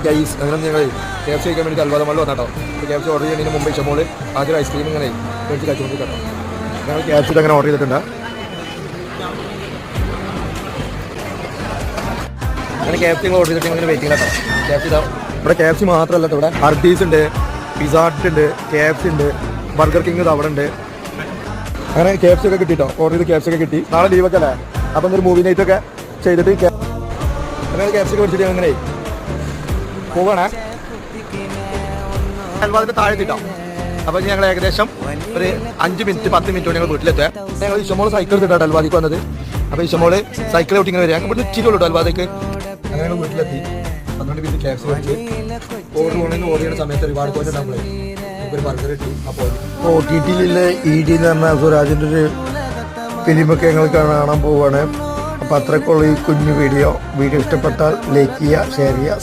Guys അങ്ങനെ ഞങ്ങൾ KFC കഴിക്കാൻ വേണ്ടി അൽവാദം വെള്ളം വന്നാട്ടോ. KFC ഓർഡർ ചെയ്യുന്നതിന് മുമ്പ് ഇഷ്ടമോള് ആദ്യം ഐസ്ക്രീം ഇങ്ങനെ മേടിച്ച് കഴിച്ചുകൊണ്ട് കേട്ടോ. ഞങ്ങൾ KFC അങ്ങനെ ഓർഡർ ചെയ്തിട്ടുണ്ട്. അങ്ങനെ KFC ഓർഡർ ചെയ്തിട്ട് അങ്ങനെ വെയിറ്റിംഗ് കേട്ടോ. KFC ഇവിടെ KFC മാത്രമല്ല ഇവിടെ ഹർഡീസ് ഉണ്ട്, പിസ്സ ഹട്ട് ഉണ്ട്, KFC ഉണ്ട്, ബർഗർ കിങ് അവിടെ ഉണ്ട്. അങ്ങനെ KFC ഒക്കെ കിട്ടിട്ടോ. ഓർഡർ ചെയ്ത് KFC ഒക്കെ കിട്ടി. നാളെ ലീവൊക്കെ അല്ലേ, അപ്പം ഒരു മൂവി നൈറ്റ് ഒക്കെ ചെയ്തിട്ട് അങ്ങനെ KFC ഒക്കെ മേടിച്ചിട്ട് അങ്ങനെ പോവാണേ. അൽവാദിന്റെ താഴെ എത്തിട്ടോ. അപ്പം ഞങ്ങൾ ഏകദേശം ഒരു 5 മിനിറ്റ് 10 മിനിറ്റ് കൊണ്ട് ഞങ്ങൾ വീട്ടിലെത്തുക. ഞങ്ങൾ ഇഷ്ടമോള് സൈക്കിൾ എടുത്തിട്ടാണ് അൽവാദിക്ക് വന്നത്. അപ്പോൾ ഇഷ്ടമോള് സൈക്കിൾ ഔട്ടിങ്ങനെ വരിക. ഞങ്ങൾ ഇവിടുന്ന് ഇച്ചിരി ഉള്ളൂ അൽവാദിക്ക്. അങ്ങനെ ഞങ്ങൾ വീട്ടിലെത്തി. അതുകൊണ്ട് പിന്നെ KFC മേടിച്ച് ഓർഡർ ചെയ്യുന്ന സമയത്ത് ഒരുപാട് പോയിട്ട് നമ്മളെ ഒരു ബർഗർ കിട്ടി. അപ്പോൾ OTT-യിലെ ED എന്ന് പറഞ്ഞ സുരാജിൻ്റെ ഒരു ഫിലിമൊക്കെ ഞങ്ങൾ കാണാൻ പോവുകയാണ്. അപ്പോൾ അത്രയ്ക്കുള്ള ഈ കുഞ്ഞു വീഡിയോ ഇഷ്ടപ്പെട്ടാൽ ലൈക്ക് ചെയ്യുക, ഷെയർ ചെയ്യുക.